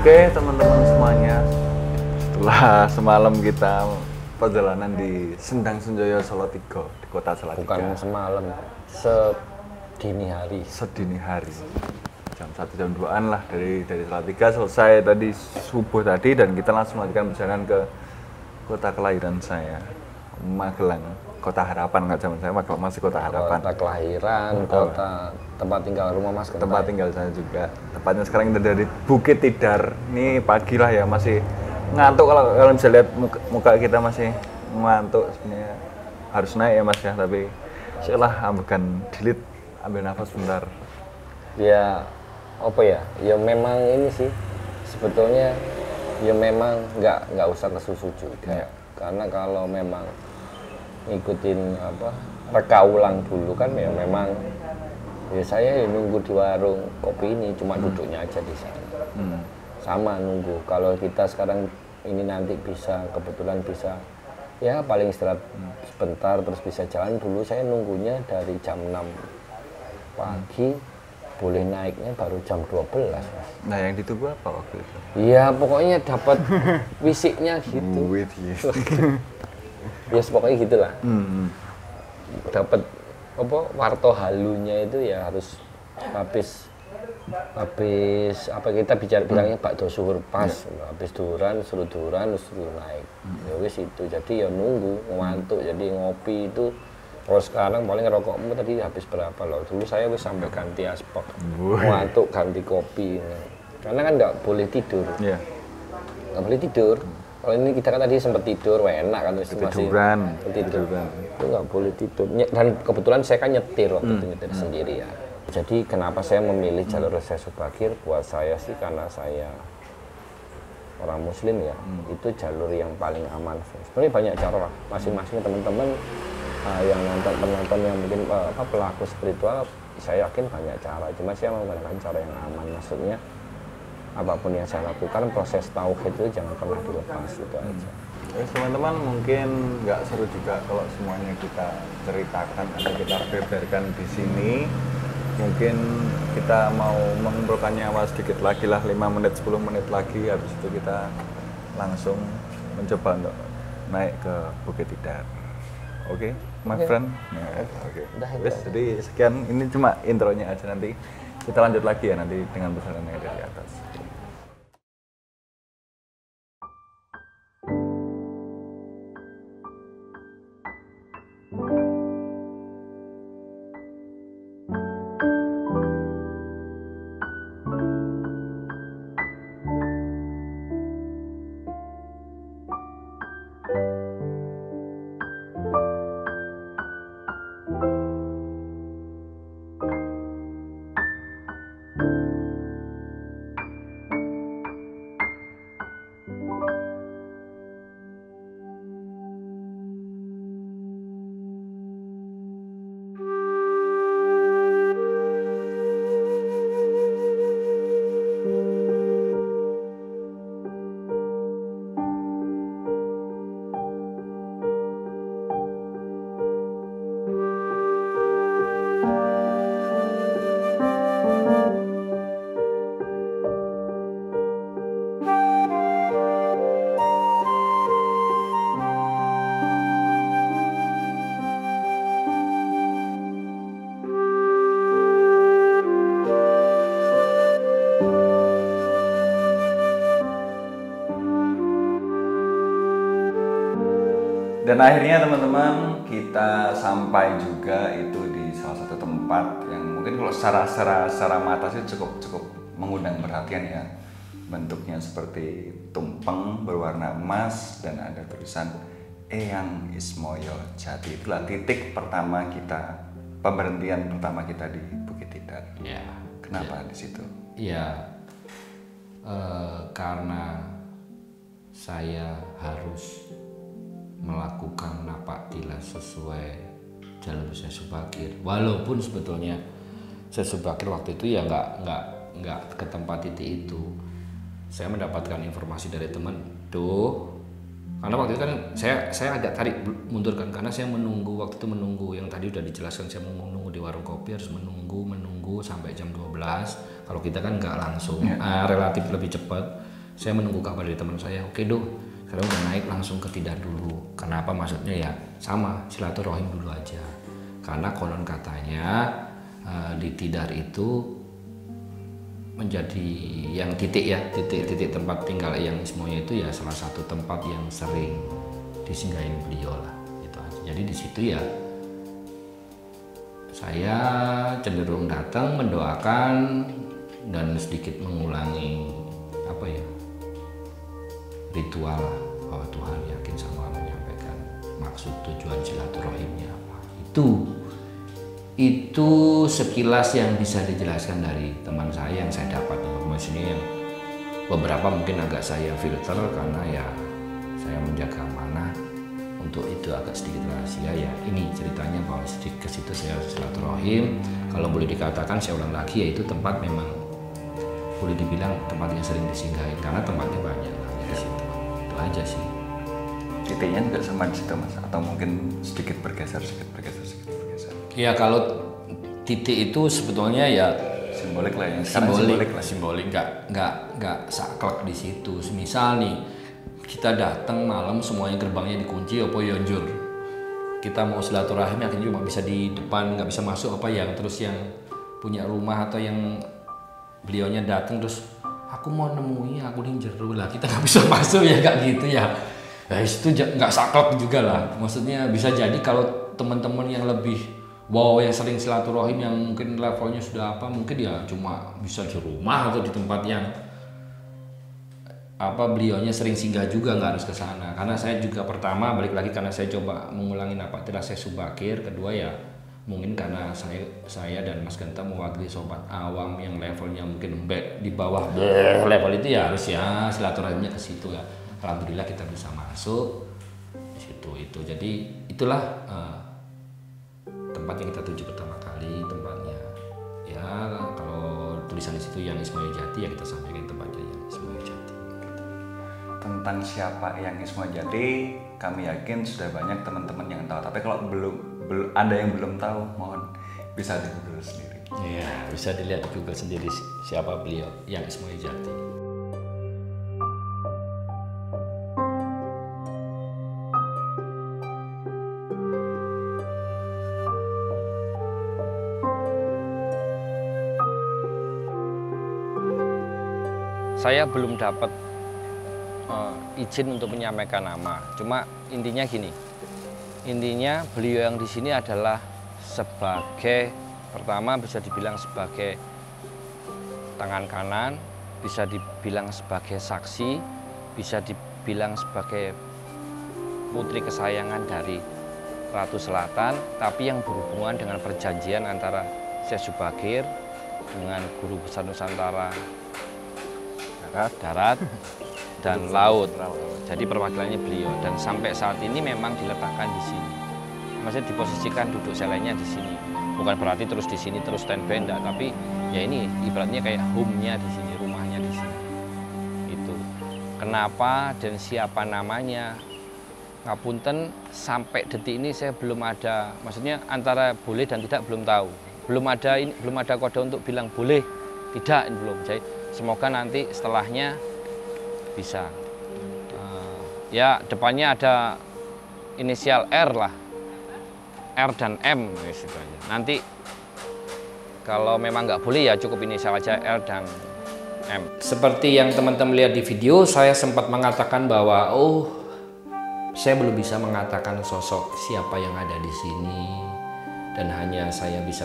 Oke teman-teman semuanya, setelah semalam kita perjalanan di Sendang Senjoyo Salatiga di kota Salatiga. Bukan semalam, sedini hari. Sedini hari, jam 1 jam 2-an lah dari Salatiga. Selesai tadi subuh tadi dan kita langsung melanjutkan perjalanan ke kota kelahiran saya, Magelang. Kota Harapan, nggak zaman saya Magelang masih Kota Harapan. Kota kelahiran, kota tempat tinggal rumah Mas Genta. Tempat tinggal saya juga. Tepatnya sekarang kita dari Bukit Tidar. Ini pagi lah ya, masih ngantuk. Kalau bisa lihat muka kita masih ngantuk. Sebenarnya harus naik ya Mas ya, tapi setelah ambekan dilit, ambil nafas bentar. Ya apa ya? Ya memang ini sih sebetulnya ya memang nggak usah kesusu juga. Karena kalau memang ngikutin apa reka ulang dulu kan ya memang ya saya ya nunggu di warung kopi ini cuma duduknya aja di sana. Sama nunggu. Kalau kita sekarang ini nanti bisa kebetulan bisa ya paling istirahat sebentar terus bisa jalan, dulu saya nunggunya dari jam 6 pagi boleh naiknya baru jam 12 Mas. Nah yang ditunggu apa waktu itu? Iya pokoknya dapat fisiknya gitu. Ya pokoknya gitulah. Dapat apa warto halunya itu ya harus habis apa kita bilangnya bakdo suhur pas. Habis duran suruh naik. Ya wis itu. Jadi ya nunggu ngantuk, jadi ngopi itu kalau sekarang paling rokokmu tadi habis berapa loh. Dulu saya wis sampai ganti aspek. Ngantuk ganti kopi. Karena kan nggak boleh tidur. Nggak boleh tidur. Kalau ini kita kan tadi sempat tidur, enak kan masih tiduran. Itu nggak boleh tidur. Dan kebetulan saya kan nyetir waktu itu nyetir sendiri ya. Jadi kenapa saya memilih jalur Syekh Subagir? Buat saya sih karena saya orang Muslim ya, itu jalur yang paling aman. Sebenarnya banyak cara lah, masing-masing teman-teman yang penonton yang mungkin pelaku spiritual, saya yakin banyak cara. Cuma saya menggunakan cara yang aman, maksudnya apapun yang saya lakukan, proses tauhid itu jangan pernah dilepas, itu aja. Teman-teman mungkin nggak seru juga kalau semuanya kita ceritakan atau kita beberkan di sini. Mungkin kita mau mengumpulkan nyawa sedikit lagi lah, 5 menit, 10 menit lagi. Habis itu kita langsung mencoba untuk naik ke Bukit Tidar. Oke, my friend? Oke. Jadi sekian, ini cuma intronya aja, nanti kita lanjut lagi ya nanti dengan perjalanan yang dari atas. Dan akhirnya teman-teman kita sampai juga itu di salah satu tempat yang mungkin kalau secara mata sih cukup mengundang perhatian ya. Bentuknya seperti tumpeng berwarna emas dan ada tulisan Eyang Ismoyo Jati. Itulah titik pertama kita, pemberhentian pertama kita di Bukit Tidar. Ya. Kenapa di situ? Iya, karena saya harus melakukan napak tilas sesuai jalur Syekh Subagir. Walaupun sebetulnya Syekh Subagir waktu itu ya nggak ke tempat titik itu. Saya mendapatkan informasi dari teman tuh, karena waktu itu kan saya agak tarik mundurkan karena saya menunggu waktu itu yang tadi udah dijelaskan, saya menunggu di warung kopi harus menunggu sampai jam 12. Kalau kita kan nggak langsung, relatif lebih cepat. Saya menunggu kabar dari teman saya, oke Doh, sekarang udah naik langsung ke Tidar dulu. Kenapa? Maksudnya ya sama, silaturahim dulu aja. Karena konon katanya di Tidar itu menjadi yang titik tempat tinggal Eyang Ismoyo itu ya salah satu tempat yang sering disinggahin beliau lah gitu aja. Jadi di situ ya saya cenderung datang mendoakan dan sedikit mengulangi apa ya, ritual bahwa Tuhan yakin sama menyampaikan maksud tujuan silaturahimnya apa. Itu sekilas yang bisa dijelaskan dari teman saya yang saya dapat informasinya, yang beberapa mungkin agak saya filter karena ya saya menjaga amanah untuk itu, agak sedikit rahasia ya. Ini ceritanya bahwa sedikit ke situ saya silaturahim. Kalau boleh dikatakan, saya ulang lagi, ya itu tempat memang boleh dibilang tempat yang sering disinggahi karena tempatnya banyak lah di situ. Itu aja sih. Titiknya juga sama di situ Mas, atau mungkin sedikit bergeser. Ya kalau titik itu sebetulnya ya Simbolik lah ya. Simbolik, nggak saklek di situ. Misal nih kita datang malam semuanya gerbangnya dikunci, apa yonjur. Kita mau silaturahim akhirnya cuma bisa di depan, nggak bisa masuk apa yang terus yang punya rumah atau yang beliaunya datang terus aku mau nemui aku di jero lah, kita nggak bisa masuk ya, nggak gitu ya. Nah itu nggak saklek juga lah. Maksudnya bisa jadi kalau teman-teman yang lebih yang sering silaturahim yang mungkin levelnya sudah apa, mungkin ya cuma bisa di rumah atau di tempat yang apa beliaunya sering singgah juga, nggak harus ke sana. Karena saya juga pertama balik lagi karena saya coba mengulangi Napaktilas Syekh Subakir, kedua ya mungkin karena saya dan Mas Genta mewakili sobat awam yang levelnya mungkin di bawah level itu, ya harus ya silaturahimnya ke situ ya. Alhamdulillah kita bisa masuk di situ itu. Jadi itulah tempat yang kita tuju pertama kali, tempatnya ya kalau tulisan di situ Eyang Ismoyo Jati, ya kita sampaikan tempatnya Eyang Ismoyo Jati. Tentang siapa Eyang Ismoyo Jati, kami yakin sudah banyak teman-teman yang tahu. Tapi kalau belum ada yang belum tahu, mohon bisa di Google sendiri. Iya, bisa dilihat di Google sendiri siapa beliau, Eyang Ismoyo Jati. Saya belum dapat izin untuk menyampaikan nama. Cuma intinya gini, intinya beliau yang di sini adalah sebagai, pertama bisa dibilang sebagai tangan kanan, bisa dibilang sebagai saksi, bisa dibilang sebagai putri kesayangan dari Ratu Selatan, tapi yang berhubungan dengan perjanjian antara Syekh Subakir dengan Guru Besar Nusantara darat dan laut. Jadi perwakilannya beliau, dan sampai saat ini memang diletakkan di sini. Maksudnya diposisikan duduk selenya di sini. Bukan berarti terus di sini terus standby, enggak, tapi ya ini ibaratnya kayak home-nya di sini, rumahnya di sini. Itu. Kenapa dan siapa namanya? Ngapunten, sampai detik ini saya belum ada, maksudnya antara boleh dan tidak belum tahu. Belum ada kode untuk bilang boleh, tidak, belum. Jadi semoga nanti setelahnya bisa. Ya depannya ada inisial R lah, R dan M istilahnya. Nanti kalau memang nggak boleh ya cukup inisial aja R dan M. Seperti yang teman-teman lihat di video, saya sempat mengatakan bahwa saya belum bisa mengatakan sosok siapa yang ada di sini, dan hanya saya bisa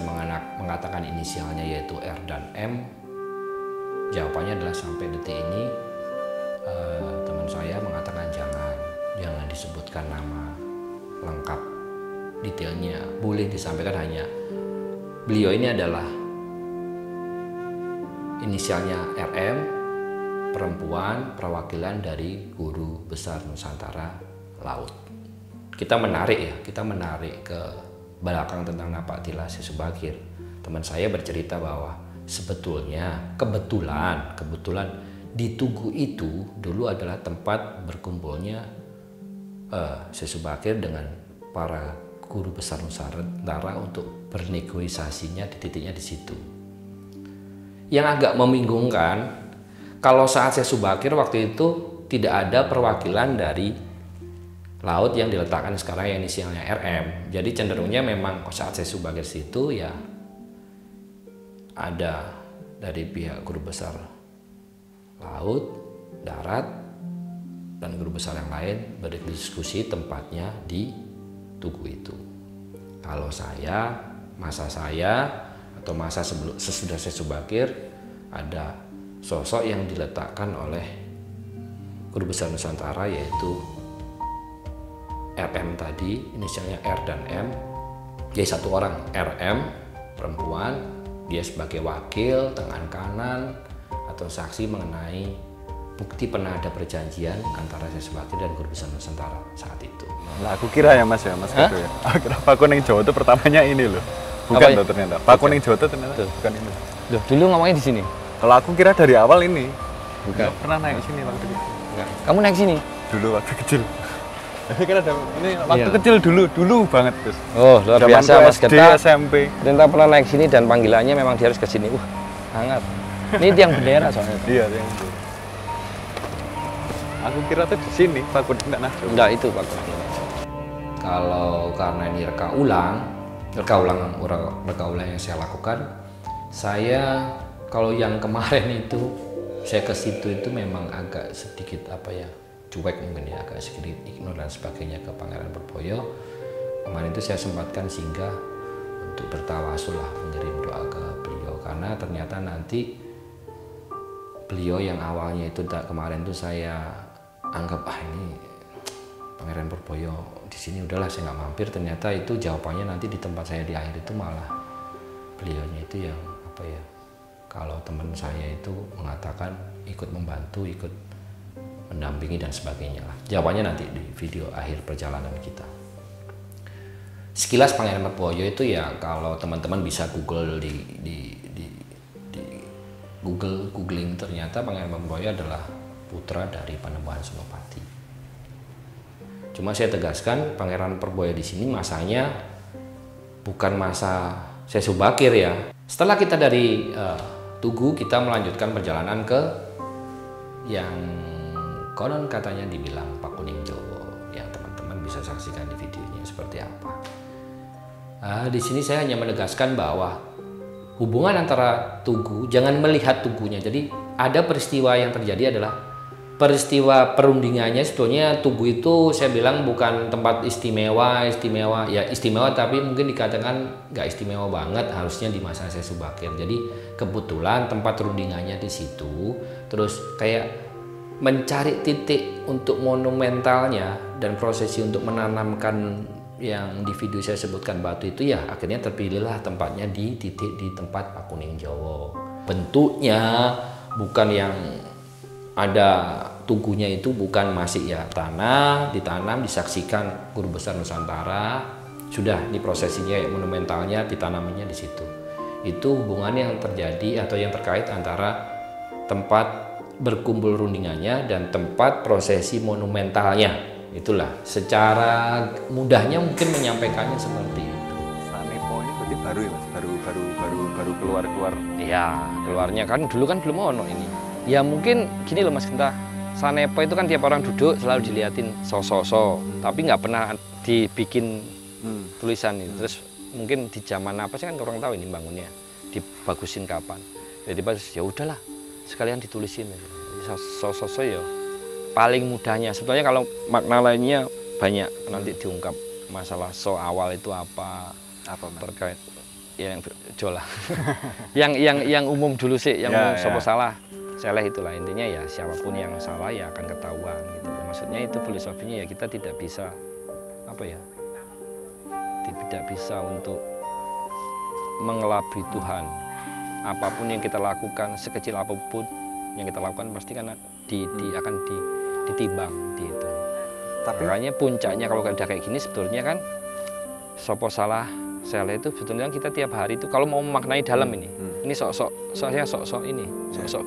mengatakan inisialnya yaitu R dan M. Jawabannya adalah sampai detik ini teman saya mengatakan jangan disebutkan nama lengkap detailnya, boleh disampaikan hanya beliau ini adalah inisialnya RM, perempuan, perwakilan dari Guru Besar Nusantara Laut. Kita menarik ke belakang tentang Napaktilas Syekh Subakir. Teman saya bercerita bahwa sebetulnya kebetulan di Tugu itu dulu adalah tempat berkumpulnya Syekh Subakir dengan para guru besar Nusantara untuk bernegosiasinya di titiknya di situ. Yang agak membingungkan kalau saat saya subakir waktu itu tidak ada perwakilan dari laut yang diletakkan sekarang yang inisialnya RM. Jadi cenderungnya memang saat saya subakir situ ya ada dari pihak guru besar laut, darat, dan guru besar yang lain berdiskusi tempatnya di Tugu itu. Kalau masa saya atau masa sesudah saya subakir, ada sosok yang diletakkan oleh guru besar Nusantara yaitu RM tadi, inisialnya R dan M. Jadi satu orang, RM, perempuan, dia sebagai wakil tangan kanan atau saksi mengenai bukti pernah ada perjanjian antara saya subakir dan guru besar Nusantara saat itu. Nah, aku kira ya Mas Kedo ya. Aku kira Pak Kuning Jawa itu pertamanya ini loh. Bukan loh ternyata. Pak Kuning Jawa itu ternyata bukan ini. Loh, dulu ngomongnya di sini. Kalau aku kira dari awal ini. Bukan. Nggak pernah naik sini waktu kecil. Enggak. Kamu naik sini? Dulu waktu kecil. Saya kira ada ini waktu kecil dulu banget Gus. Oh, luar Zaman biasa Mas SD, Genta. SMP. Genta pernah naik sini dan panggilannya memang dia harus ke sini. Hangat. Ini tiang bendera soalnya. Iya, yang itu. Aku kira tuh di sini Pak Kuning enggak nah. Enggak, itu Pak Kuning. Kalau karena ini reka ulang yang saya lakukan, saya kalau yang kemarin itu saya ke situ itu memang agak sedikit cuek mungkin ya, agak sedikit ignore dan sebagainya ke Pangeran Purboyo. Kemarin itu saya sempatkan singgah untuk bertawasul lah, mengirim doa ke beliau karena ternyata nanti beliau yang awalnya itu kemarin itu saya anggap ini Pangeran Purboyo di sini udahlah saya nggak mampir, ternyata itu jawabannya nanti di tempat saya di akhir itu malah beliaunya itu yang kalau teman saya itu mengatakan ikut membantu, ikut mendampingi dan sebagainya lah. Jawabannya nanti di video akhir perjalanan kita. Sekilas Pangeran Purboyo itu ya kalau teman-teman bisa Google di googling ternyata Pangeran Purboyo adalah putra dari Panembahan Senopati. Cuma saya tegaskan Pangeran Purboyo di sini masanya bukan masa saya subakir ya. Setelah kita dari Tugu kita melanjutkan perjalanan ke yang konon katanya dibilang Pak Kuning Jawa, yang teman-teman bisa saksikan di videonya seperti apa. Di sini saya hanya menegaskan bahwa hubungan antara Tugu, jangan melihat Tugunya. Jadi ada peristiwa yang terjadi adalah peristiwa perundingannya. Sebetulnya Tugu itu saya bilang bukan tempat istimewa ya istimewa, tapi mungkin dikatakan nggak istimewa banget harusnya di masa saya subakir. Jadi kebetulan tempat rundingannya di situ, terus kayak mencari titik untuk monumentalnya dan prosesi untuk menanamkan yang di video saya sebutkan batu itu ya akhirnya terpilihlah tempatnya di titik di tempat Pak Kuning Jawa. Bentuknya bukan yang ada tugunya, itu bukan masih ya tanah ditanam disaksikan guru besar Nusantara, sudah di prosesinya ya monumentalnya ditanaminya di situ. Itu hubungan yang terjadi atau yang terkait antara tempat berkumpul rundingannya dan tempat prosesi monumentalnya. Itulah secara mudahnya mungkin menyampaikannya seperti itu. Sanepo ini berarti baru ya Mas, baru keluar. Iya, keluarnya kan dulu kan belum ono ini. Ya mungkin gini loh Mas Genta, Sanepo itu kan tiap orang duduk selalu diliatin so-so, tapi nggak pernah dibikin tulisan ini. Terus mungkin di zaman apa sih kan orang tahu ini bangunnya, dibagusin kapan. Jadi pas ya udahlah sekalian ditulisin. So-so ya paling mudahnya. Sebetulnya kalau makna lainnya banyak nanti diungkap masalah awal itu apa terkait yang jolah. yang umum dulu sih, yang umum sopo salah. Seleh itulah intinya ya, siapapun yang salah ya akan ketahuan gitu. Maksudnya itu filosofinya ya kita tidak bisa tidak bisa untuk mengelabui Tuhan. Apapun yang kita lakukan, sekecil apapun yang kita lakukan pasti kan akan ditimbang gitu. Tapi makanya puncaknya kalau ada kayak gini sebetulnya kan sopo salah seleh itu sebetulnya kita tiap hari itu kalau mau memaknai dalam ini sok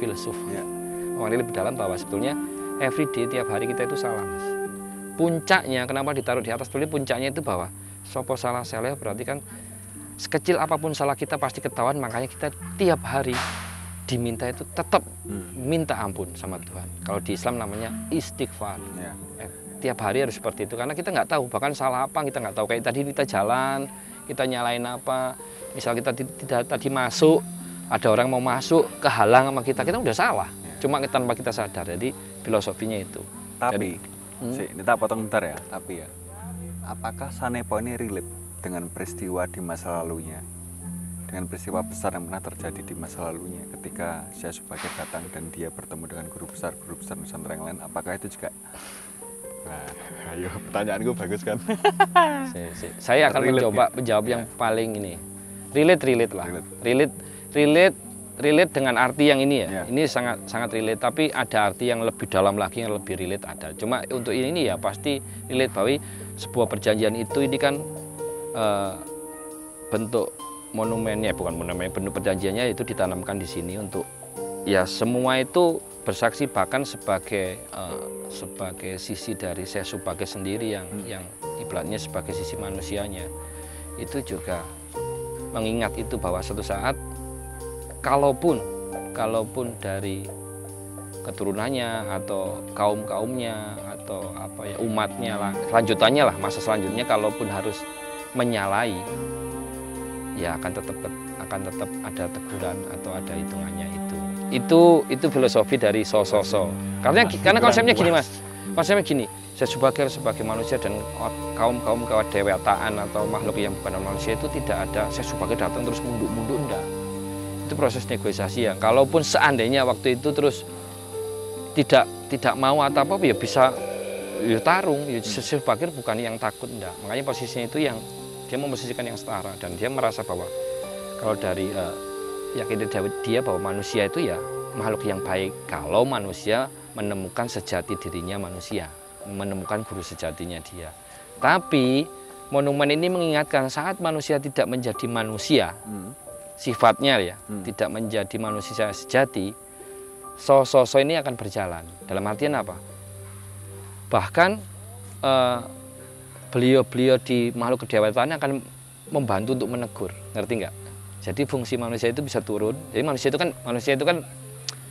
filsuf. Maknanya lebih dalam bahwa sebetulnya everyday tiap hari kita itu salah Mas. Puncaknya kenapa ditaruh di atas, sebetulnya puncaknya itu bahwa sopo salah seleh berarti kan sekecil apapun salah kita pasti ketahuan, makanya kita tiap hari diminta itu tetap minta ampun sama Tuhan. Kalau di Islam namanya istighfar. Ya. Tiap hari harus seperti itu karena kita nggak tahu bahkan salah apa kita nggak tahu. Kayak tadi kita jalan kita nyalain apa, misal kita tidak tadi masuk, ada orang mau masuk kehalang sama kita udah salah. Cuma tanpa kita sadar. Jadi filosofinya itu. Tapi kita potong bentar ya. Tapi ya, apakah Sanepo ini relate dengan peristiwa di masa lalunya, dengan peristiwa besar yang pernah terjadi di masa lalunya ketika Syekh Subakir datang dan dia bertemu dengan guru besar Nusantara yang lain? Apakah itu juga? Nah, ayo pertanyaanku bagus kan? Saya akan mencoba menjawab yang paling ini. Relate lah. Relate dengan arti yang ini ya. Ini sangat relate, tapi ada arti yang lebih dalam lagi yang lebih relate ada. Cuma untuk ini ya pasti relate bahwa sebuah perjanjian itu ini kan bentuk monumennya, bukan monumen, bentuk perjanjiannya itu ditanamkan di sini untuk ya semua itu bersaksi, bahkan sebagai sisi dari Syekh Subakir sendiri yang ibaratnya sebagai sisi manusianya itu juga mengingat itu bahwa suatu saat kalaupun dari keturunannya atau kaumnya atau apa ya umatnya lah, lanjutannya lah, masa selanjutnya kalaupun harus menyalahi ya akan tetap ada teguran atau ada hitungannya itu filosofi dari so. Karena konsepnya gini Mas, konsepnya gini, Syekh Subakir sebagai manusia dan kaum kedewataan atau makhluk yang bukan manusia itu tidak ada Syekh Subakir datang terus munduk enggak. Itu proses negosiasi ya. Kalaupun seandainya waktu itu terus tidak mau atau apa ya bisa ya tarung. Ya, Syekh Subakir bukan yang takut enggak. Makanya posisinya itu yang dia memposisikan yang setara dan dia merasa bahwa kalau dari yakin dia bahwa manusia itu ya makhluk yang baik kalau manusia menemukan sejati dirinya manusia, menemukan guru sejatinya dia. Tapi monumen ini mengingatkan saat manusia tidak menjadi manusia, sifatnya ya, tidak menjadi manusia sejati, so ini akan berjalan. Dalam artian apa? Bahkan beliau di makhluk kedewatan akan membantu untuk menegur, ngerti nggak? Jadi fungsi manusia itu bisa turun. Jadi manusia itu kan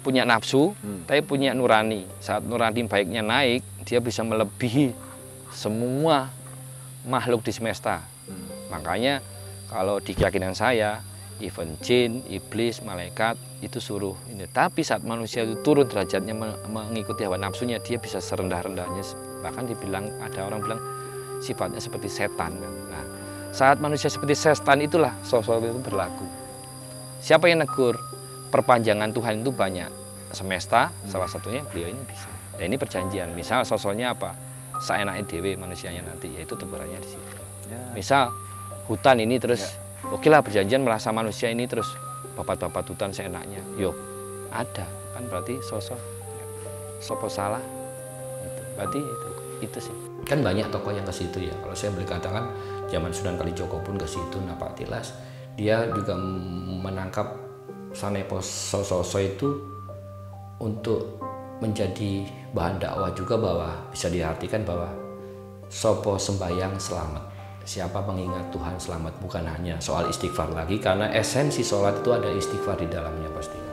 punya nafsu, tapi punya nurani. Saat nurani baiknya naik, dia bisa melebihi semua makhluk di semesta. Makanya kalau di keyakinan saya, even jin, iblis, malaikat itu suruh ini. Tapi saat manusia itu turun derajatnya mengikuti hawa nafsunya, dia bisa serendah-rendahnya. Bahkan ada orang bilang sifatnya seperti setan. Nah, saat manusia seperti setan itulah sosok itu berlaku. Siapa yang negur? Perpanjangan Tuhan itu banyak. Semesta salah satunya beliau ini bisa. Nah ini perjanjian. Misal sosoknya apa? Seenaknya dewe manusianya nanti, yaitu tegurannya di situ. Misal hutan ini terus, oke lah perjanjian merasa manusia ini terus babat-babat hutan seenaknya. Yo ada kan berarti sosok salah. Berarti itu sih. Kan banyak tokoh yang ke situ ya. Kalau saya boleh katakan, zaman Sunan Kalijogo pun ke situ, Napak Tilas, dia juga menangkap Sanepo Soso itu untuk menjadi bahan dakwah juga, bahwa bisa diartikan bahwa sopo sembayang selamat, siapa mengingat Tuhan selamat, bukan hanya soal istighfar lagi, karena esensi sholat itu ada istighfar di dalamnya pastinya.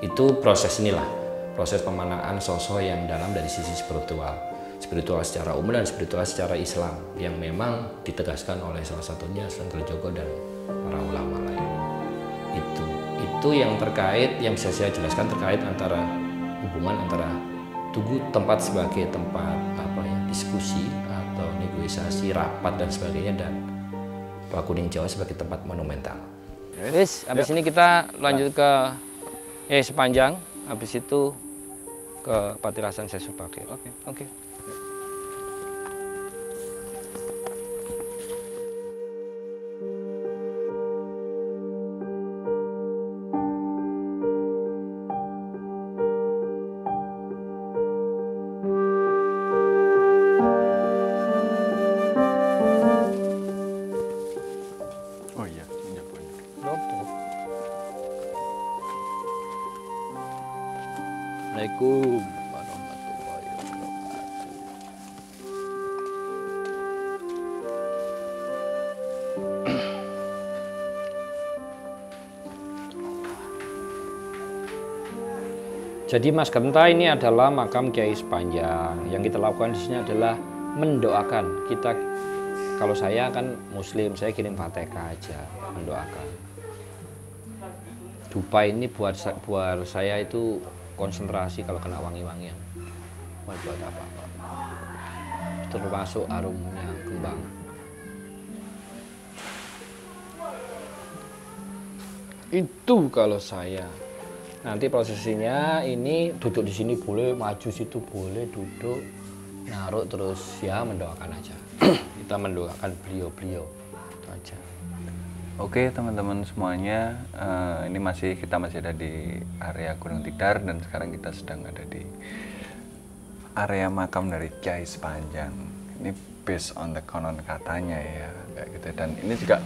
Itu proses inilah, proses pemanaan sosok yang dalam dari sisi spiritual secara umum dan spiritual secara Islam yang memang ditegaskan oleh salah satunya Sunan Kalijogo dan para ulama lain. Itu yang terkait, yang bisa saya jelaskan terkait antara hubungan antara Tugu tempat sebagai tempat diskusi atau negosiasi, rapat dan sebagainya, dan Pak Kuning Jawa sebagai tempat monumental. Habis ini kita lanjut ke sepanjang, habis itu ke Patilasan Syekh Subakir. Oke. Assalamualaikum warahmatullahi wabarakatuh. Jadi Mas Genta ini adalah makam Kiai Sepanjang. Yang kita lakukan di sini adalah mendoakan. Kita, kalau saya kan Muslim, saya kirim Fatihah aja, mendoakan. Dupa ini buat saya itu konsentrasi kalau kena wangi-wangian. Buat apa-apa. Termasuk aromnya kembang. Itu kalau saya. Nanti prosesinya ini duduk di sini boleh, maju situ boleh, duduk, naruh terus ya mendoakan aja. Kita mendoakan beliau-beliau itu aja. Oke teman-teman semuanya, kita masih ada di area Gunung Tidar dan sekarang kita sedang ada di area makam dari Kiai Sepanjang. Ini based on the konon katanya ya, kayak gitu. Dan ini juga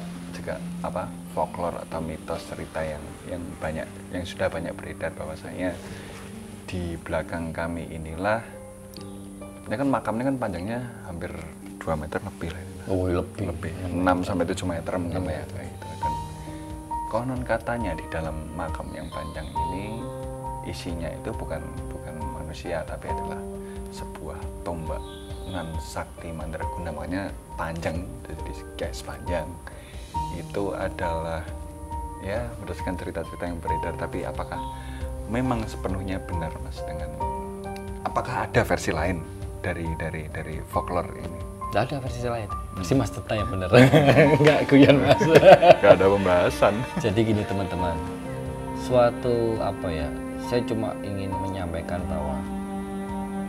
apa folklore atau mitos cerita yang sudah banyak beredar bahwasanya di belakang kami inilah, ini kan makamnya kan panjangnya hampir 2 meter lebih lah. Oh, lebih 6 sampai 7 meter mungkin ya kayak gitu. Dan konon katanya di dalam makam yang panjang ini isinya itu bukan manusia tapi adalah sebuah tombak nan sakti mandraguna, makanya panjang, jadi kayak sepanjang. Itu adalah ya berdasarkan cerita-cerita yang beredar, tapi apakah memang sepenuhnya benar Mas dengan apakah ada versi lain dari folklore ini? Tidak ada versi lain. Versi Mas Genta yang benar. Enggak guyon Mas. Gak ada pembahasan. Jadi gini teman-teman, suatu saya cuma ingin menyampaikan bahwa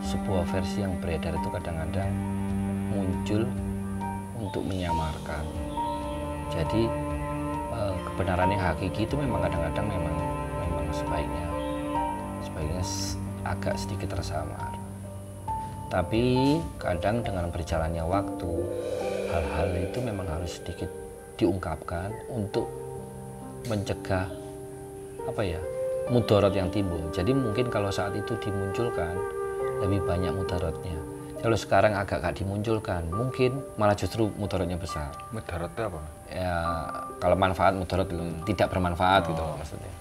sebuah versi yang beredar itu kadang-kadang muncul untuk menyamarkan. Jadi kebenaran yang hakiki itu memang kadang-kadang memang sebaiknya agak sedikit tersamar. Tapi kadang dengan berjalannya waktu, hal-hal itu memang harus sedikit diungkapkan untuk mencegah mudarat yang timbul. Jadi mungkin kalau saat itu dimunculkan lebih banyak mudaratnya. Kalau sekarang agak gak dimunculkan, mungkin malah justru mudaratnya besar. Mudarat itu apa? Ya kalau manfaat mudarat tidak bermanfaat gitu maksudnya.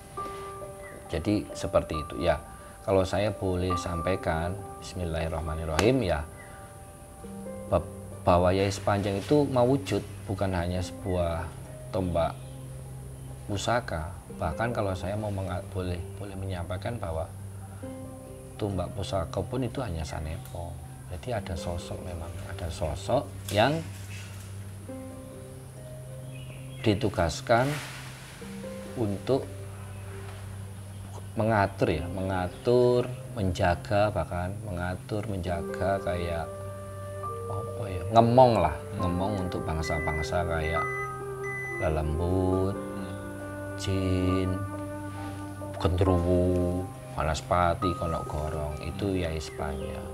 Jadi seperti itu ya. Kalau saya boleh sampaikan, Bismillahirrahmanirrahim ya, bahwa Kiai Sepanjang itu mewujud bukan hanya sebuah tombak pusaka. Bahkan kalau saya boleh menyampaikan bahwa tombak pusaka pun itu hanya sanepo. Jadi ada sosok yang ditugaskan untuk mengatur, menjaga kayak ngemong untuk bangsa-bangsa kayak Lelembut, Jin, Gendruwo, Wanaspati, Konok-Gorong, itu Kiai Sepanjang.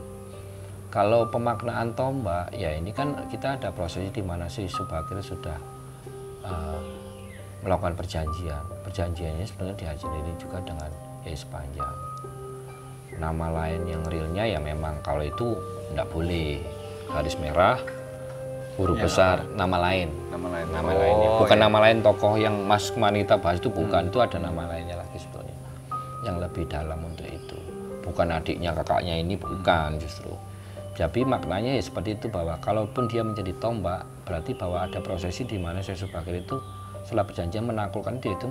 Kalau pemaknaan tombak, ya ini kan kita ada prosesi di mana si Subakir sudah melakukan perjanjian. Perjanjiannya sebenarnya dihadiri juga dengan Kiai Sepanjang. Nama lain yang realnya ya memang kalau itu tidak boleh, garis merah, huruf besar, nama lain. Nama lainnya. Bukan nama lain tokoh yang Mas kemarin kita bahas itu bukan, itu ada nama lainnya lagi sebetulnya. Yang lebih dalam untuk itu. Bukan adiknya, kakaknya ini bukan justru. Jadi maknanya ya seperti itu, bahwa kalaupun dia menjadi tombak, berarti bahwa ada prosesi di mana Syekh Subakir itu setelah perjanjian menaklukkan dia itu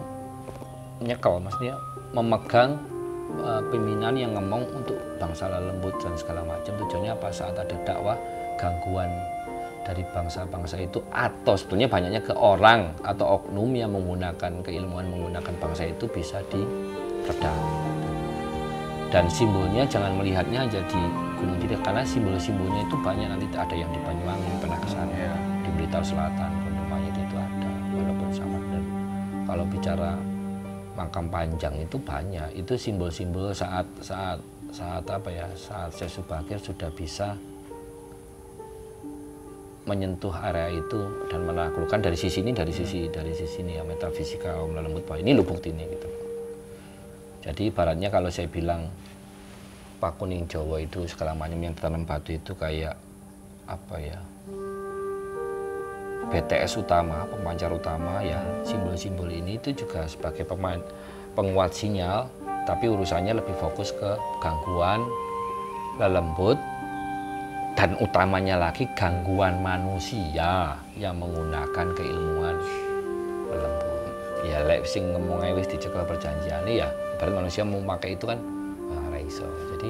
nyekel, maksudnya memegang pimpinan yang ngomong untuk bangsa Lelembut dan segala macam. Tujuannya apa? Saat ada dakwah gangguan dari bangsa-bangsa itu, atau sebetulnya banyaknya ke orang atau oknum yang menggunakan keilmuan menggunakan bangsa itu bisa diredam. Dan simbolnya jangan melihatnya aja di Gunung Tidar, karena simbol-simbolnya itu banyak. Nanti ada yang di Banyuwangi, pernah ke sana, di Blitar Selatan, Gondomayit itu ada, walaupun sama. Dan kalau bicara makam panjang itu banyak, itu simbol-simbol saat Syekh Subakir sudah bisa menyentuh area itu dan menaklukkan dari sisi ini ya, metafisika kaum Lelembut, bahwa ini lho bukti ini gitu. Jadi ibaratnya kalau saya bilang Pak Kuning Jawa itu segala macam yang bertanam batu itu kayak BTS utama, pemancar utama ya, simbol-simbol ini itu juga sebagai penguat sinyal tapi urusannya lebih fokus ke gangguan lelembut dan utamanya lagi gangguan manusia yang menggunakan keilmuan lelembut. Ya lek sing ngomong wis dicekel perjanjiane ya ibarat manusia mau pakai itu kan ora iso. Jadi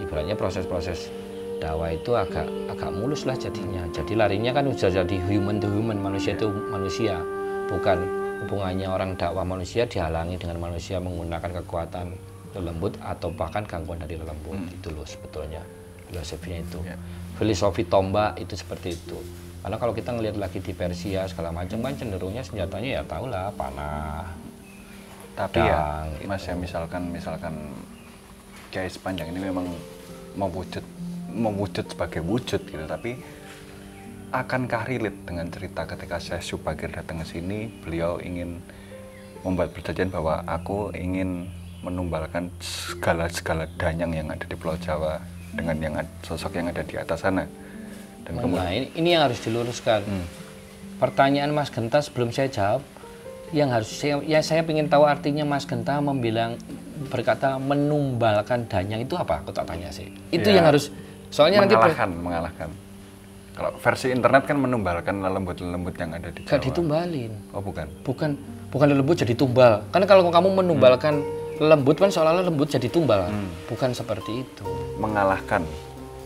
ibaratnya proses-proses dakwah itu agak mulus lah jadinya. Jadi larinya kan sudah jadi human to human, manusia itu manusia, bukan hubungannya orang dakwah manusia dihalangi dengan manusia menggunakan kekuatan lelembut atau bahkan gangguan dari lelembut. Itu loh sebetulnya filosofinya itu. Filosofi tombak itu seperti itu. Karena kalau kita ngelihat lagi di Persia segala macam kan cenderungnya senjatanya ya tahulah panah. Tapi ya Mas ya misalkan Kiai Sepanjang ini memang mewujud sebagai wujud gitu, tapi akankah relate dengan cerita ketika Syekh Syubakir datang ke sini, beliau ingin membuat perjanjian bahwa aku ingin menumbalkan segala danyang yang ada di Pulau Jawa dengan sosok yang ada di atas sana. Dan nah, ini yang harus diluruskan. Pertanyaan Mas Genta sebelum saya jawab, yang harus saya ingin tahu artinya Mas Genta berkata menumbalkan danyang itu apa? Aku tak tanya sih. Itu yang harus, soalnya mengalahkan. Kalau versi internet kan menumbalkan lelembut-lelembut yang ada di Jawa. Gak ditumbalin. Oh bukan. Bukan lelembut jadi tumbal. Karena kalau kamu menumbalkan lembut kan seolah-olah lembut jadi tumbal. Bukan seperti itu. Mengalahkan.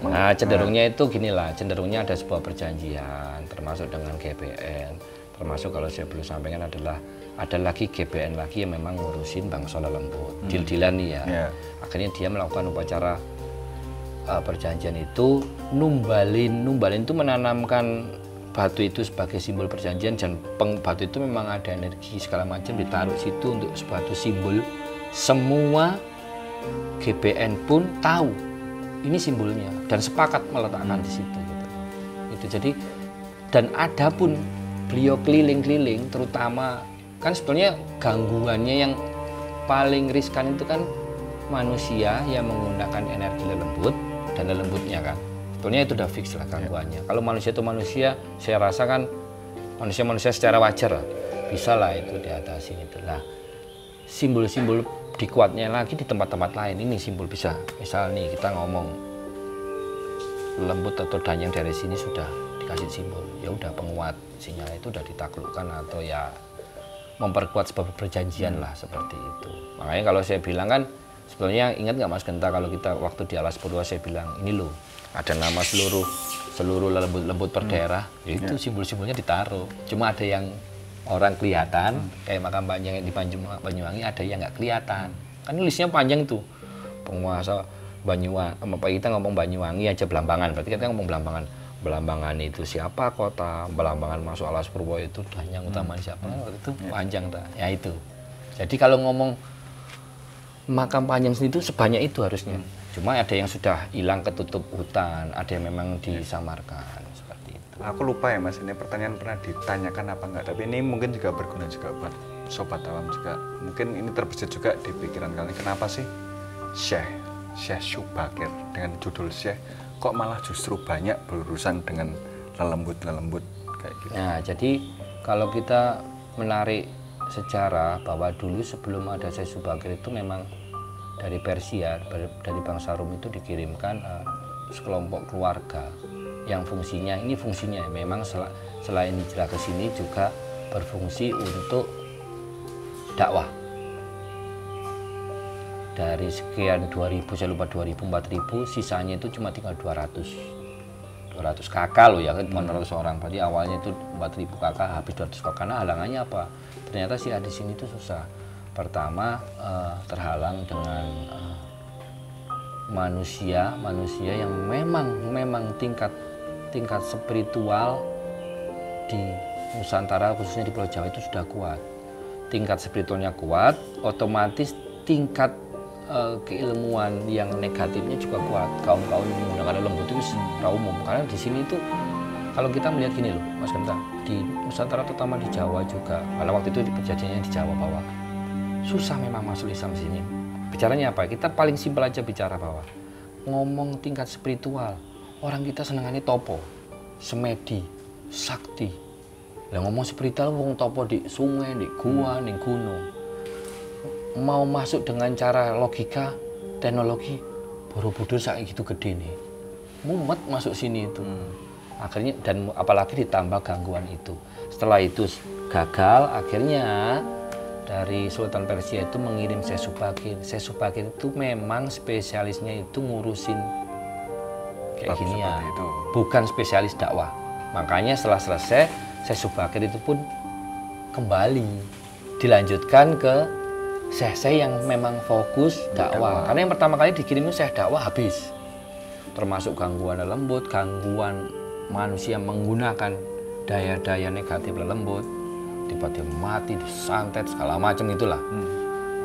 Nah, cenderungnya itu ginilah, cenderungnya ada sebuah perjanjian termasuk dengan GBN. Termasuk kalau saya belum sampaikan ada lagi GBN lagi yang memang ngurusin bangsa lelembut. Deal-dealan nih ya. Akhirnya dia melakukan upacara perjanjian itu, numbalin itu menanamkan batu itu sebagai simbol perjanjian, dan batu itu memang ada energi segala macam ditaruh situ untuk suatu simbol. Semua GBN pun tahu ini simbolnya dan sepakat meletakkan di situ gitu. Itu jadi, dan ada pun beliau keliling-keliling, terutama kan sebetulnya gangguannya yang paling riskan itu kan manusia yang menggunakan energi lelembut dan lelembutnya kan. Sebetulnya itu udah fix lah gangguannya. Kalau manusia itu manusia, saya rasa kan manusia secara wajar lah, bisa lah itu diatasi itu. Nah, simbol-simbol dikuatnya lagi di tempat-tempat lain. Ini simbol bisa, misal nih kita ngomong lembut atau danyang dari sini sudah dikasih simbol, ya udah penguat sinyal itu udah ditaklukkan atau ya memperkuat sebuah perjanjian lah seperti itu. Makanya kalau saya bilang kan, sebetulnya ingat nggak Mas Genta kalau kita waktu di Alas Purwa saya bilang ini loh ada nama seluruh lembut per daerah, ya itu simbol-simbolnya ditaruh. Cuma ada yang orang kelihatan, kayak makam panjang di Banyuwangi ada yang nggak kelihatan. Kan listnya panjang tuh. Penguasa Banyuwangi, apa kita ngomong Banyuwangi aja Belambangan, berarti kita ngomong Belambangan. Belambangan itu siapa kota, Belambangan masuk Alas Purwo itu danyang utama siapa, itu panjang tak? Ya itu. Jadi kalau ngomong makam panjang itu sebanyak itu harusnya. Cuma ada yang sudah hilang ketutup hutan, ada yang memang disamarkan seperti itu. Aku lupa ya Mas, ini pertanyaan pernah ditanyakan apa enggak, tapi ini mungkin juga berguna juga buat Sobat Awam juga. Mungkin ini terbesit juga di pikiran kalian, kenapa sih Syekh Syubakir dengan judul Syekh kok malah justru banyak berurusan dengan lelembut kayak gitu. Nah, jadi kalau kita menarik sejarah bahwa dulu sebelum ada Syekh Syubakir itu memang dari Persia, dari bangsa Rum itu dikirimkan sekelompok keluarga yang fungsinya memang selain hijrah ke sini juga berfungsi untuk dakwah. Dari sekian 2000, saya lupa 2000, 4000, sisanya itu cuma tinggal 200 kakak loh ya, kan 400 orang. Berarti awalnya itu 4000 kakak, habis 200 kakak. Karena halangannya apa? Ternyata sih di sini itu susah. Pertama terhalang dengan manusia yang memang tingkat spiritual di Nusantara khususnya di Pulau Jawa itu sudah kuat. Tingkat spiritualnya kuat, otomatis tingkat keilmuan yang negatifnya juga kuat. Kaum-kaum yang menggunakan lembut itu secara umum. Karena di sini itu kalau kita melihat gini loh, Mas Genta, di Nusantara terutama di Jawa juga. Karena waktu itu kejadiannya di Jawa bahwa susah memang masuk Islam sini. Bicaranya apa? Kita paling simpel aja bicara bahwa ngomong tingkat spiritual, orang kita senengannya topo, semedi, sakti. Lah ngomong spiritual wong topo di sungai, di gua, di gunung. mau masuk dengan cara logika, teknologi, Borobudur saat gitu gede nih, mumet masuk sini itu. Akhirnya dan apalagi ditambah gangguan itu. Setelah itu gagal, akhirnya dari Sultan Persia itu mengirim Syekh Subakir. Syekh Subakir itu memang spesialisnya itu ngurusin kayak gini ya, bukan spesialis dakwah. Makanya setelah selesai, Syekh Subakir itu pun kembali dilanjutkan ke Syekh yang memang fokus dakwah. Karena yang pertama kali dikirim itu Syekh dakwah habis, termasuk gangguan lembut, gangguan manusia menggunakan daya-daya negatif lembut, tiba-tiba mati, disantet, segala macam itulah.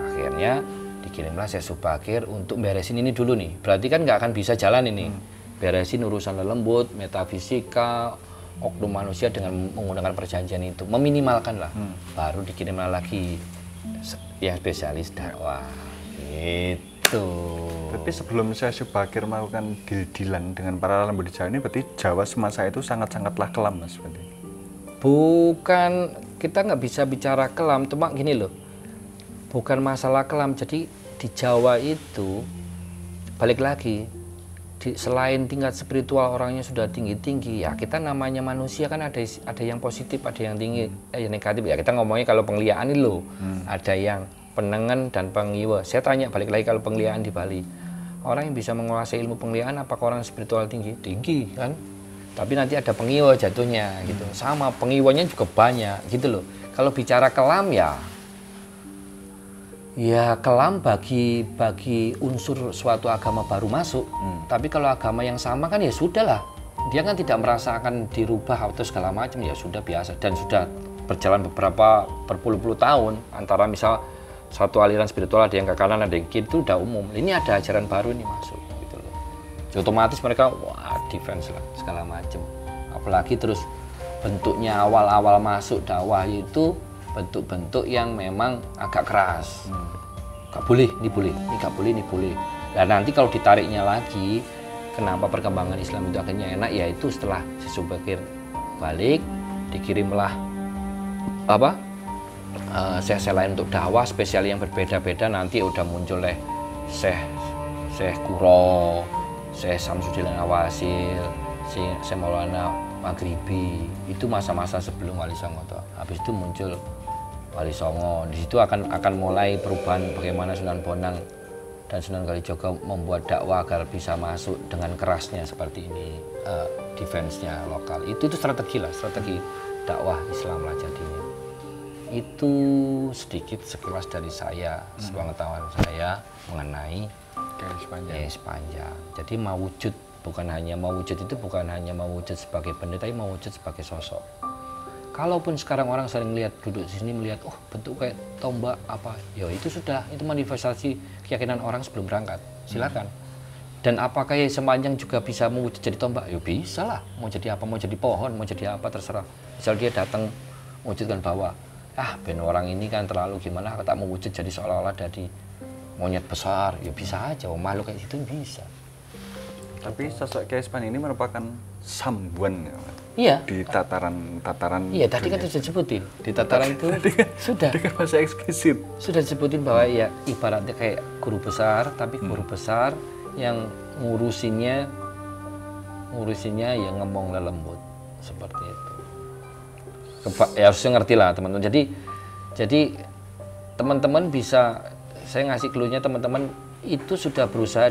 Akhirnya dikirimlah Syekh Subakir untuk beresin ini dulu nih. Berarti kan nggak akan bisa jalan ini. Beresin urusan lembut, metafisika, oknum manusia dengan menggunakan perjanjian itu. Meminimalkan lah. Baru dikirimlah lagi yang spesialis dakwah. Gitu. Tapi sebelum Syekh Subakir melakukan deal-dealan dengan para lembut di Jawa ini, berarti Jawa semasa itu sangat-sangatlah kelam, Mas. Berarti. Bukan, kita nggak bisa bicara kelam, cuma gini loh, bukan masalah kelam. Jadi di Jawa itu balik lagi, selain tingkat spiritual orangnya sudah tinggi-tinggi, ya kita namanya manusia kan ada yang positif, ada yang tinggi, yang negatif. Ya kita ngomongnya kalau pengliaan ini loh, ada yang penengen dan pengiwa. Saya tanya balik lagi kalau pengliaan di Bali, orang yang bisa menguasai ilmu pengliaan apakah orang spiritual tinggi? Tinggi kan? Tapi nanti ada pengiwa jatuhnya gitu. Sama pengiwanya juga banyak gitu loh. Kalau bicara kelam ya kelam bagi unsur suatu agama baru masuk. Tapi kalau agama yang sama kan ya sudahlah. Dia kan tidak merasakan dirubah atau segala macam, ya sudah biasa. Dan sudah berjalan beberapa berpuluh-puluh tahun antara misal satu aliran spiritual ada yang ke kanan ada yang kiri, itu udah umum. Ini ada ajaran baru ini masuk gitu loh. Jadi otomatis mereka wah defense lah segala macam. Apalagi terus bentuknya awal-awal masuk dakwah itu bentuk-bentuk yang memang agak keras. Gak boleh, ini boleh, ini gak boleh, ini boleh. Dan nanti kalau ditariknya lagi, kenapa perkembangan Islam itu akhirnya enak, yaitu setelah Syekh Subakir balik, dikirimlah Syekh lain untuk dakwah spesial yang berbeda-beda. Nanti udah muncul Syekh Kuro, Syekh Samsudin Awasil, Syekh Maulana Maghribi. Itu masa-masa sebelum Wali Songo. Habis itu muncul Wali Songo. Di situ akan mulai perubahan bagaimana Sunan Bonang dan Sunan Kalijaga membuat dakwah agar bisa masuk dengan kerasnya seperti ini, defense-nya lokal. Itu strategi lah, strategi dakwah Islam lah jadinya. Itu sedikit sekilas dari saya, sepengetahuan saya mengenai garis panjang. Jadi mewujud bukan hanya mewujud sebagai pendeta, tapi mewujud sebagai sosok. Kalaupun sekarang orang sering lihat duduk di sini melihat, oh bentuk kayak tombak apa, ya itu sudah, itu manifestasi keyakinan orang sebelum berangkat. Silakan. Dan apakah sepanjang juga bisa mewujud jadi tombak? Ya bisa lah. Mau jadi apa? Mau jadi pohon? Mau jadi apa? Terserah. Misal dia datang mewujudkan bahwa, ben orang ini kan terlalu gimana, tak mewujud jadi seolah-olah dari monyet besar. Ya bisa aja. Makhluk kayak gitu bisa. Tapi sosok Kyai Span ini merupakan sambuan ya, iya. Di tataran iya, tadi kan sudah disebutin di tataran itu sudah dengan bahasa eksplisit sudah disebutin bahwa ya ibaratnya kayak guru besar, tapi guru besar yang ngurusinnya yang ngomong lembut seperti itu. Ya harusnya ngerti lah teman-teman. Jadi teman-teman bisa, saya ngasih clue-nya, teman-teman itu sudah berusaha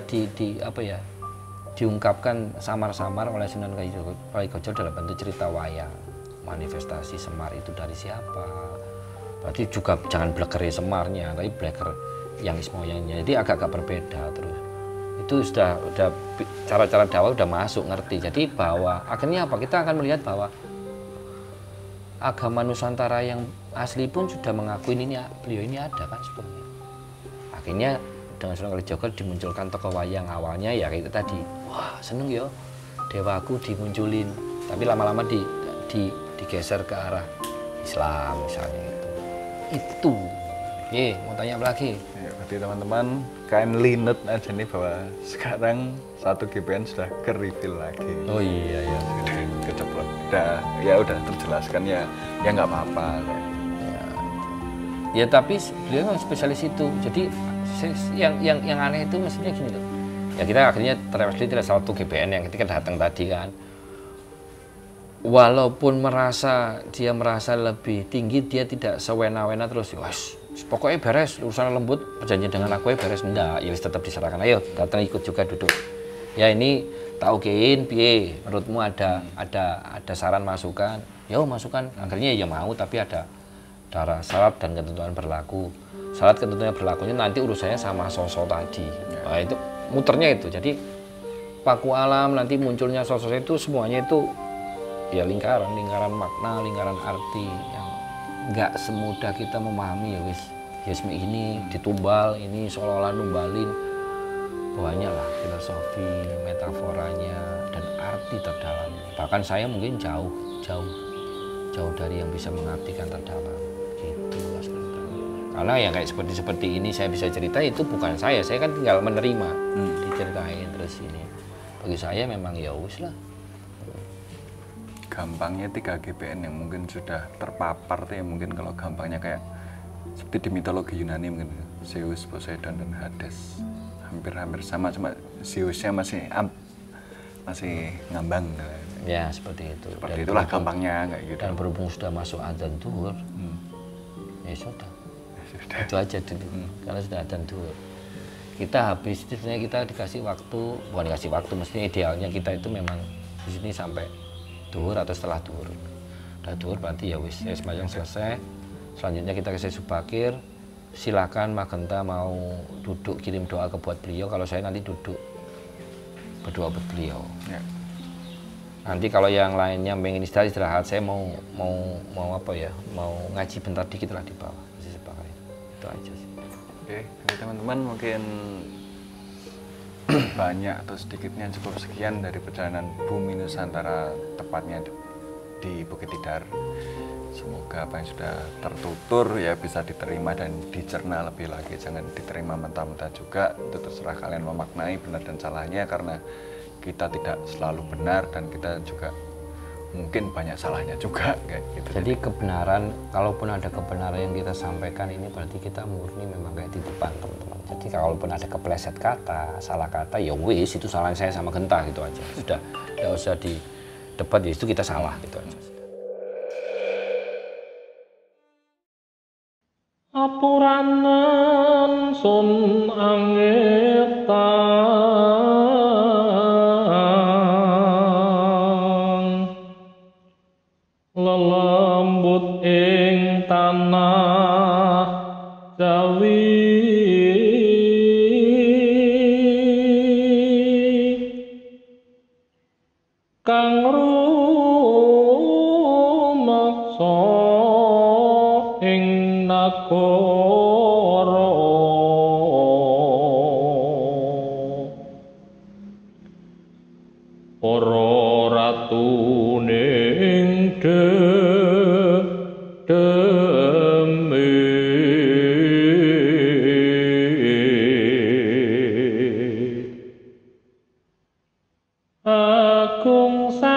diungkapkan samar-samar oleh Sunan Kalijaga dalam bentuk cerita wayang. Manifestasi Semar itu dari siapa? Berarti juga jangan bleker Semarnya, tapi bleker yang ismoyangnya. Jadi agak-agak berbeda terus. Itu sudah cara-cara dakwah udah masuk, ngerti. Jadi bahwa akhirnya apa? Kita akan melihat bahwa agama Nusantara yang asli pun sudah mengakui beliau ini ada kan sebelumnya. Akhirnya dengan Sunan Kalijaga dimunculkan tokoh wayang. Awalnya ya kayak itu tadi, wah seneng ya dewaku dimunculin, tapi lama-lama digeser ke arah Islam misalnya itu. Mau tanya apa lagi? Ya, berarti teman-teman kindly note aja nih bahwa sekarang 1 GPN sudah ke-reveal lagi. Oh iya ya, keceplok. Udah terjelaskan ya nggak apa-apa. Ya. Ya tapi beliau memang spesialis itu. Jadi yang aneh itu maksudnya gini loh. Ya kita akhirnya terwakili tidak salah satu GBN yang ketika datang tadi kan. Walaupun dia merasa lebih tinggi, dia tidak sewena-wena terus. Wes, pokoknya beres urusan lembut, perjanjian dengan aku ya beres. Enggak, ya tetap diserahkan. Ayo datang ikut juga duduk. Ya ini tak okein, piye? Menurutmu ada saran masukan? Ya masukan. Akhirnya ya mau, tapi ada syarat dan ketentuan berlaku. Syarat ketentuan berlakunya nanti urusannya sama sosok tadi. Nah, itu muternya itu. Jadi paku alam nanti munculnya sosok itu semuanya itu ya lingkaran makna, lingkaran arti yang nggak semudah kita memahami ya wis. Yasmi ini ditumbal, ini seolah-olah numbalin. Banyak lah filosofi, metaforanya dan arti terdalamnya. Bahkan saya mungkin jauh dari yang bisa mengartikan terdalam. Gitu Mas Bintang. Karena yang kayak seperti ini saya bisa cerita itu bukan saya kan tinggal menerima, diceritain terus ini. Bagi saya memang ya wis lah. Gampangnya 3 GBN yang mungkin sudah terpapar tuh ya, mungkin kalau gampangnya kayak seperti di mitologi Yunani mungkin Zeus, Poseidon dan Hades. Hampir sama, cuma Zeusnya masih ngambang. Ya seperti itu. Seperti itulah gampangnya kayak gitu. Dan berhubung sudah masuk adzan zuhur, ya sudah. Itu aja dulu. Karena sudah adzan zuhur. Kita habis itu sebenarnya kita dikasih waktu, bukan dikasih waktu, mestinya idealnya kita itu memang di sini sampai zuhur atau setelah zuhur. Udah zuhur berarti ya wis, sembahyang selesai. Selanjutnya kita ke Subakir. Silakan Magenta mau duduk kirim doa ke buat beliau, kalau saya nanti duduk berdoa buat beliau. Ya. Nanti kalau yang lainnya pengen istirahat, saya mau apa ya? Mau ngaji bentar dikit lah di bawah. Itu aja sih. Oke, jadi teman-teman mungkin banyak atau sedikitnya cukup sekian dari perjalanan Bumi Nusantara, tepatnya di Bukit Tidar. Semoga apa yang sudah tertutur ya bisa diterima dan dicerna lebih lagi. Jangan diterima mentah-mentah juga. Itu terserah kalian memaknai benar dan salahnya, karena kita tidak selalu benar dan kita juga mungkin banyak salahnya juga kayak gitu. Jadi kebenaran, kalaupun ada kebenaran yang kita sampaikan ini berarti kita murni memang kayak di depan teman-teman. Jadi kalaupun ada kepleset kata, salah kata, ya wis itu salah saya sama Genta gitu aja. Sudah, nggak usah di debat, ya itu kita salah gitu aja. Apuranan sun angetang lelembut ing tanah Jawi kang rumaksa ing nagara para ratuning agung sawabe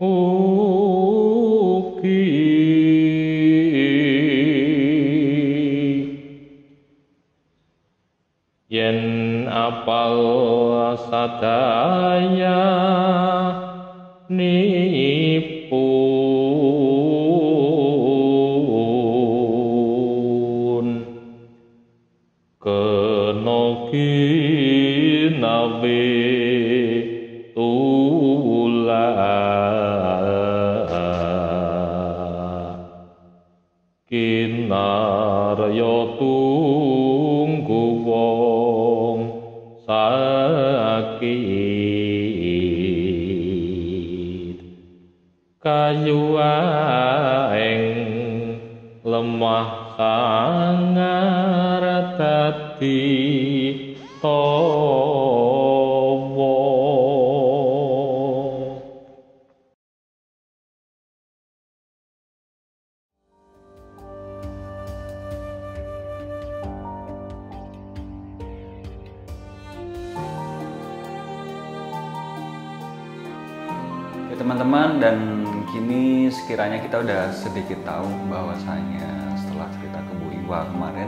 ugi yen apal sadaya nipun kena ginawe kinarya tunggu wong sakit kayu aeng lemah sangar dadi tawa. Oke Oke teman-teman, dan kini sekiranya kita udah sedikit tahu bahwasanya setelah cerita ke Bu Iwa kemarin,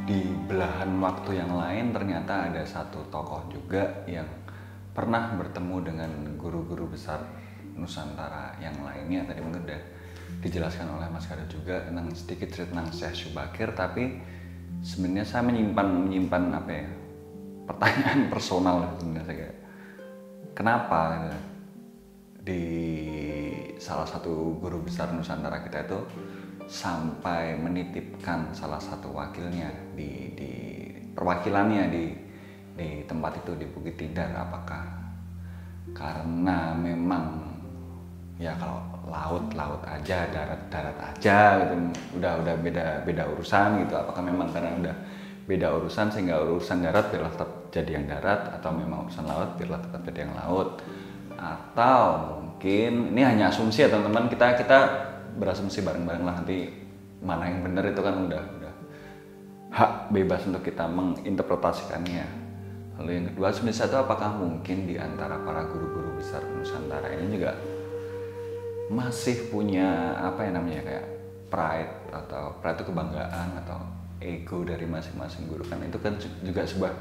di belahan waktu yang lain ternyata ada satu tokoh juga yang pernah bertemu dengan guru-guru besar Nusantara yang lainnya. Tadi mungkin udah dijelaskan oleh Mas Kado juga tentang sedikit cerita tentang Syekh Syubakir, tapi sebenarnya saya menyimpan apa ya, pertanyaan personal sebenarnya. Saya kayak, kenapa di salah satu guru besar Nusantara kita itu sampai menitipkan salah satu wakilnya di perwakilannya di tempat itu, di Bukit Tidar? Apakah karena memang ya kalau laut aja, darat aja gitu, udah beda urusan gitu? Apakah memang karena udah beda urusan sehingga urusan darat biarlah tetap jadi yang darat, atau memang urusan laut biarlah tetap jadi yang laut? Atau mungkin ini hanya asumsi ya teman-teman, kita berasumsi bareng-bareng lah, nanti mana yang benar itu kan udah hak bebas untuk kita menginterpretasikannya. Lalu yang kedua, sebenarnya itu apakah mungkin di antara para guru-guru besar Nusantara ini juga masih punya apa yang namanya kayak pride, atau pride itu kebanggaan atau ego dari masing-masing guru? Kan itu kan juga sebuah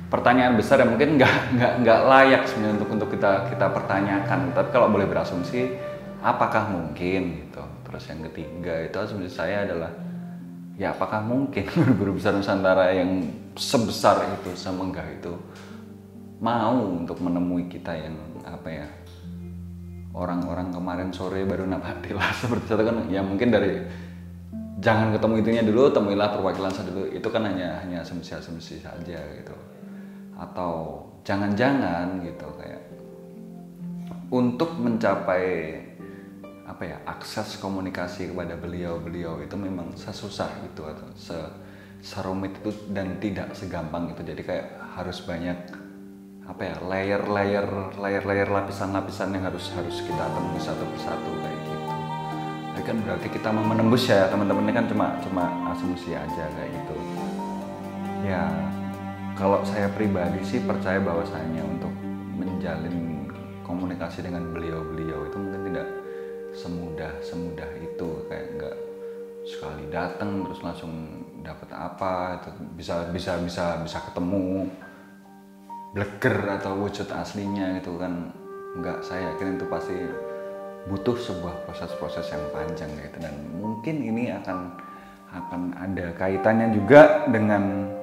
pertanyaan besar yang mungkin nggak layak sebenarnya untuk kita pertanyakan. Tapi kalau boleh berasumsi, apakah mungkin gitu? Terus yang ketiga itu asumsi saya adalah, ya apakah mungkin guru-guru besar Nusantara yang sebesar itu, semenggah itu, mau untuk menemui kita yang apa ya, orang-orang kemarin sore baru napatilah seperti itu kan? Ya mungkin dari jangan ketemu itunya dulu, temuilah perwakilan saya dulu. Itu kan hanya asumsi saja gitu. Atau jangan-jangan gitu kayak untuk mencapai apa ya, akses komunikasi kepada beliau itu memang sesusah itu atau serumit itu dan tidak segampang itu. Jadi kayak harus banyak apa ya, layer lapisan yang harus kita tembus satu persatu kayak gitu. Jadi kan berarti kita mau menembus ya teman-teman, ini kan cuma asumsi aja kayak gitu. Ya kalau saya pribadi sih percaya bahwasanya untuk menjalin komunikasi dengan beliau itu mungkin tidak semudah itu, kayak nggak sekali datang terus langsung dapat apa itu, bisa ketemu bleger atau wujud aslinya gitu kan. Nggak, saya yakin itu pasti butuh sebuah proses yang panjang gitu. Dan mungkin ini akan ada kaitannya juga dengan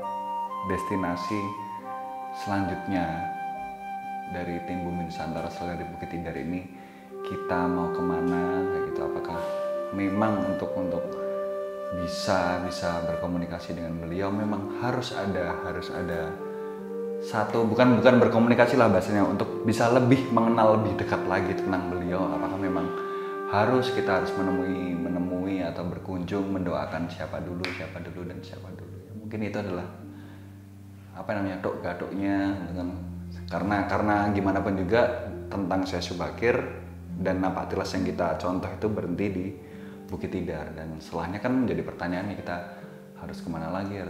destinasi selanjutnya dari tim Bumi Nusantara selain dari Bukit Tidar ini. Kita mau kemana kayak gitu? Apakah memang untuk bisa berkomunikasi dengan beliau memang harus ada satu, bukan berkomunikasi lah bahasanya, untuk bisa lebih mengenal lebih dekat lagi tentang beliau? Apakah memang kita harus menemui atau berkunjung, mendoakan siapa dulu dan siapa dulu? Ya, mungkin itu adalah apa namanya, dok-gadoknya karena gimana pun juga tentang Syekh Syubakir dan Napatilas yang kita contoh itu berhenti di Bukit Tidar, dan setelahnya kan menjadi pertanyaan nih, kita harus kemana lagi. Ya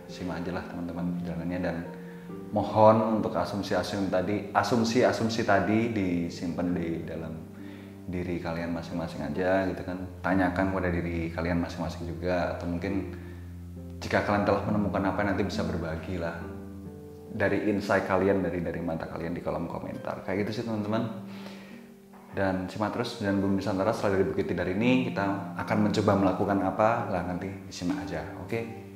simak aja lah teman-teman perjalanannya, dan mohon untuk asumsi-asumsi tadi disimpan di dalam diri kalian masing-masing aja gitu kan. Tanyakan kepada diri kalian masing-masing juga, atau mungkin jika kalian telah menemukan apa, nanti bisa berbagi lah dari insight kalian, dari mata kalian di kolom komentar. Kayak gitu sih teman-teman. Dan simak terus dan Bumi Nusantara setelah dari Bukit Tidar ini kita akan mencoba melakukan apa lah, nanti disimak aja. Oke.